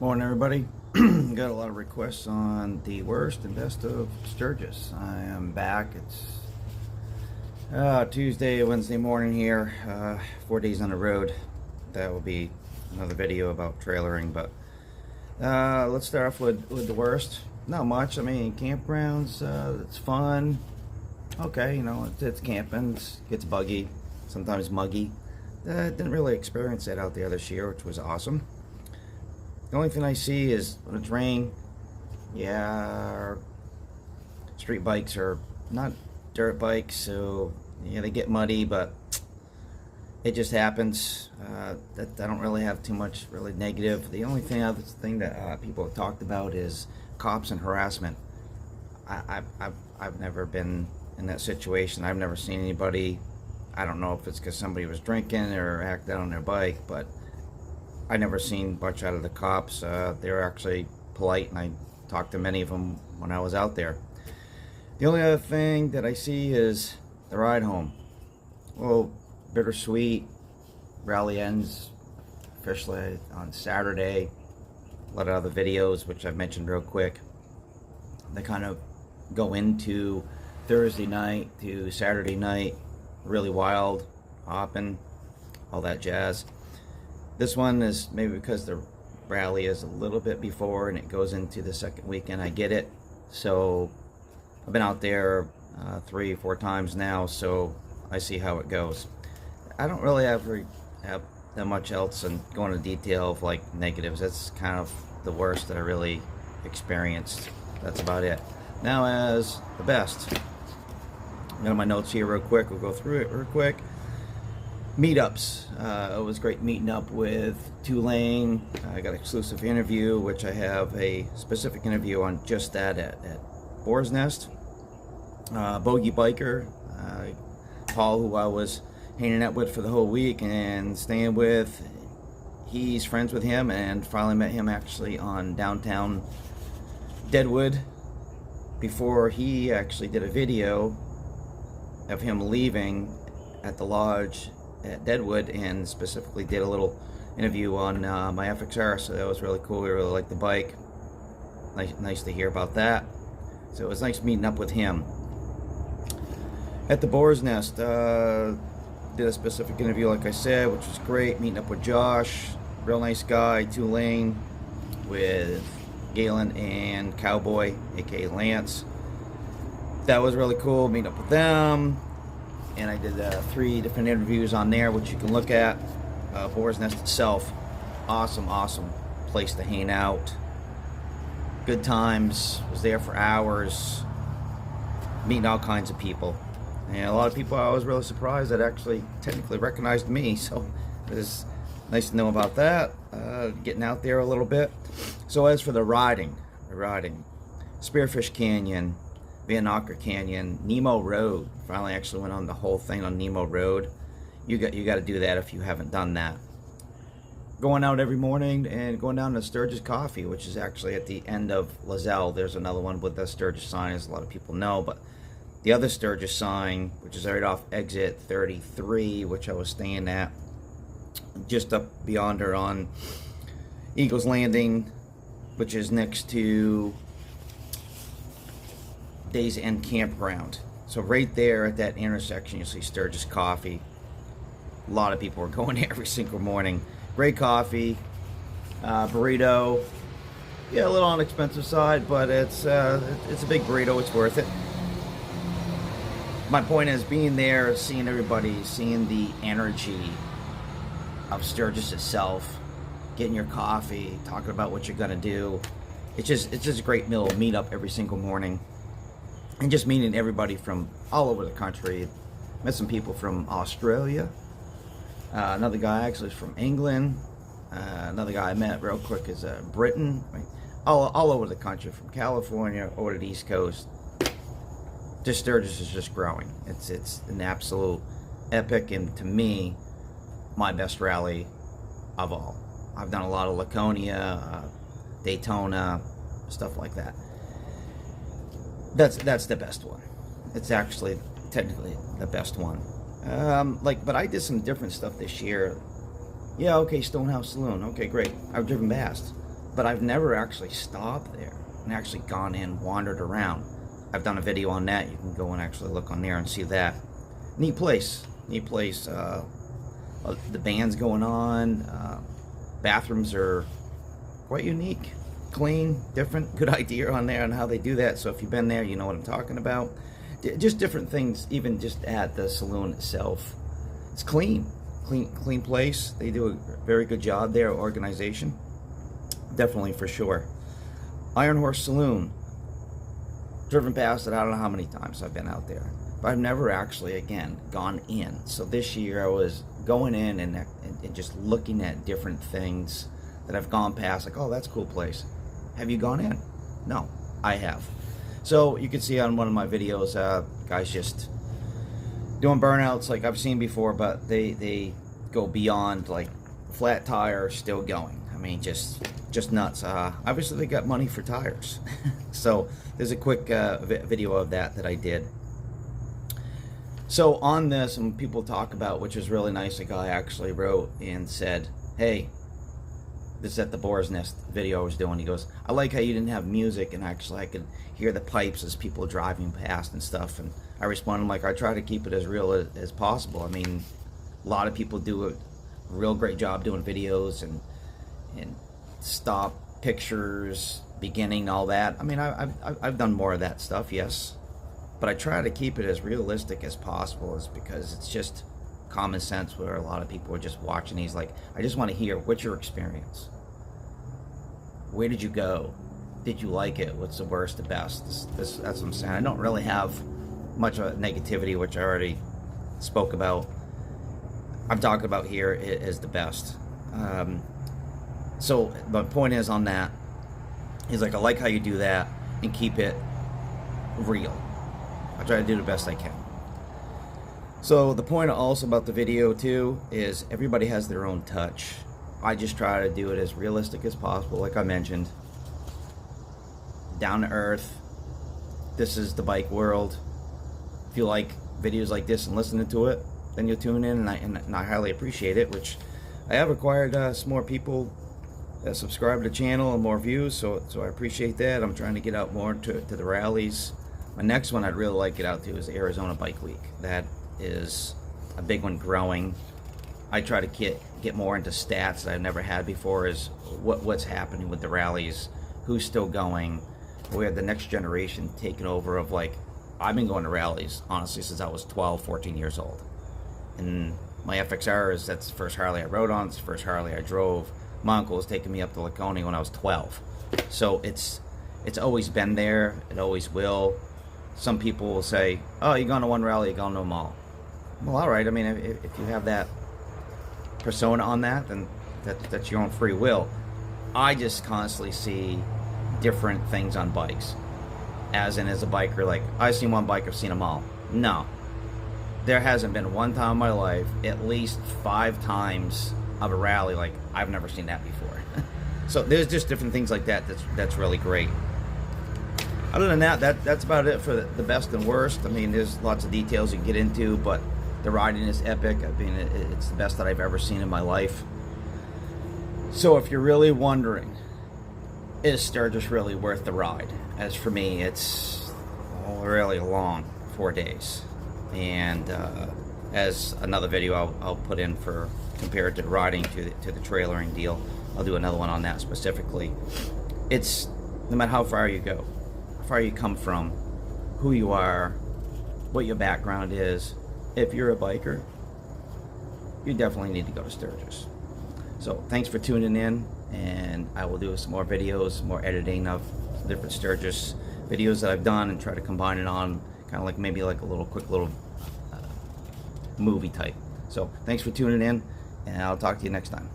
Morning, everybody. Got a lot of requests on the worst and best of Sturgis. I am back. It's Tuesday, Wednesday morning here. 4 days on the road. That will be another video about trailering, but let's start off with the worst. Not much. I mean, campgrounds, it's fun. Okay, you know, it's camping. It gets buggy, sometimes muggy. Didn't really experience that out there this year, which was awesome. The only thing I see is when it's rain, yeah, street bikes are not dirt bikes, so yeah, they get muddy, but it just happens. That I don't really have too much really negative. The only other thing that people have talked about is cops and harassment. I've never been in that situation. I've never seen anybody. I don't know if it's because somebody was drinking or acted out on their bike, but I never seen much out of the cops. They were actually polite, and I talked to many of them when I was out there. The only other thing that I see is the ride home. Well, bittersweet. Rally ends officially on Saturday. A lot of other videos, which I've mentioned real quick, they kind of go into Thursday night to Saturday night. Really wild, hopping, all that jazz. This one is maybe because the rally is a little bit before and it goes into the second weekend. I get it. So I've been out there 3 or 4 times now, so I see how it goes. I don't really have that much else and go into detail of like negatives. That's kind of the worst that I really experienced. That's about it. Now as the best. I got my notes here real quick. We'll go through it real quick. Meetups. It was great meeting up with Tulane. I got an exclusive interview, which I have a specific interview on just that at Boar's Nest. Bogey Biker, Paul, who I was hanging out with for the whole week and staying with. He's friends with him, and finally met him actually on downtown Deadwood before he actually did a video of him leaving at the lodge at Deadwood, and specifically did a little interview on my FXR, so that was really cool. We really liked the bike. Nice to hear about that. So it was nice meeting up with him. At the Boar's Nest, did a specific interview, like I said, which was great. Meeting up with Josh, real nice guy. Tulane, with Galen and Cowboy, aka Lance. That was really cool, meeting up with them. And I did 3 different interviews on there, which you can look at. Boar's Nest itself, awesome place to hang out. Good times, was there for hours, meeting all kinds of people. And a lot of people I was really surprised that actually technically recognized me, so it was nice to know about that. Getting out there a little bit. So as for the riding, Spearfish Canyon, Van Auker Canyon, Nemo Road. Finally actually went on the whole thing on Nemo Road. You got to do that if you haven't done that. Going out every morning and going down to Sturgis Coffee, which is actually at the end of Lozelle. There's another one with the Sturgis sign, as a lot of people know, but the other Sturgis sign, which is right off exit 33, which I was staying at, just up beyond her on Eagles Landing, which is next to Days End Campground. So right there at that intersection, you see Sturgis Coffee. A lot of people are going there every single morning. Great coffee, burrito. Yeah, a little on the expensive side, but it's a big burrito. It's worth it. My point is being there, seeing everybody, seeing the energy of Sturgis itself, getting your coffee, talking about what you're gonna do. It's just a great meet up every single morning. And just meeting everybody from all over the country. Met some people from Australia. Another guy actually is from England. Another guy I met real quick is Britain. I mean, all over the country, from California over to the East Coast. Just Sturgis is just growing. It's an absolute epic, and to me, my best rally of all. I've done a lot of Laconia, Daytona, stuff like that. That's the best one. It's actually technically the best one. But I did some different stuff this year. Yeah, okay, Stonehouse Saloon. Okay, great. I've driven past. but I've never actually stopped there and actually gone in, wandered around. I've done a video on that. You can go and actually look on there and see that. Neat place. Neat place. The band's going on. Bathrooms are quite unique, clean, different. Good idea on there on how they do that. So if you've been there, you know what I'm talking about. Just different things, even just at the saloon itself. It's clean place. They do a very good job there, organization. Definitely, for sure. Iron Horse Saloon. Driven past it, I don't know how many times I've been out there, but I've never actually, again, gone in. So this year I was going in and just looking at different things that I've gone past, like, oh, that's a cool place. Have you gone in? No, I have. So you can see on one of my videos, guys just doing burnouts like I've seen before, but they go beyond, like, flat tire, still going. I mean, just nuts. Obviously they got money for tires. So there's a quick video of that I did. So on this, and people talk about, which is really nice, a guy actually wrote and said, hey, this is at the Boar's Nest video I was doing. He goes, I like how you didn't have music, and actually I could hear the pipes as people driving past and stuff. And I responded, like, I try to keep it as real as possible. I mean, a lot of people do a real great job doing videos and stop pictures, beginning, all that. I mean, I've done more of that stuff, yes, but I try to keep it as realistic as possible, is because it's just common sense, where a lot of people are just watching these, like, I just want to hear, what's your experience? Where did you go? Did you like it? What's the worst, the best? That's what I'm saying. I don't really have much of negativity, which I already spoke about. I'm talking about here is the best. So my point is on that, he's like, I like how you do that and keep it real. I try to do the best I can. So the point also about the video too is everybody has their own touch. I just try to do it as realistic as possible, like I mentioned. Down to earth. This is the bike world. If you like videos like this and listening to it, then you'll tune in, and I highly appreciate it, which I have acquired some more people that subscribe to the channel and more views, so I appreciate that. I'm trying to get out more to the rallies. My next one I'd really like to get out to is Arizona Bike Week. That is a big one, growing. I try to get more into stats that I've never had before, is what's happening with the rallies, who's still going. We have the next generation taking over of, like, I've been going to rallies, honestly, since I was 12, 14 years old. And my FXR that's the first Harley I rode on, it's the first Harley I drove. My uncle was taking me up to Laconia when I was 12. So it's always been there, it always will. Some people will say, oh, you're going to one rally, you're going to them all. Well, all right, I mean, if you have that persona on that, then that's your own free will. I just constantly see different things on bikes. As in, as a biker, like, I've seen one bike, I've seen them all. No. There hasn't been one time in my life, at least 5 times of a rally, like, I've never seen that before. So there's just different things like that that's really great. Other than that's about it for the best and worst. I mean, there's lots of details you can get into, but the riding is epic. I mean, it's the best that I've ever seen in my life. So if you're really wondering, is Sturgis really worth the ride? As for me, it's really long 4 days. And as another video I'll put in for compared to riding to the trailering deal, I'll do another one on that specifically. It's no matter how far you go, how far you come from, who you are, what your background is. If you're a biker, you definitely need to go to Sturgis. So thanks for tuning in, and I will do some more videos, more editing of different Sturgis videos that I've done, and try to combine it on kind of like maybe like a little quick little movie type. So thanks for tuning in, and I'll talk to you next time.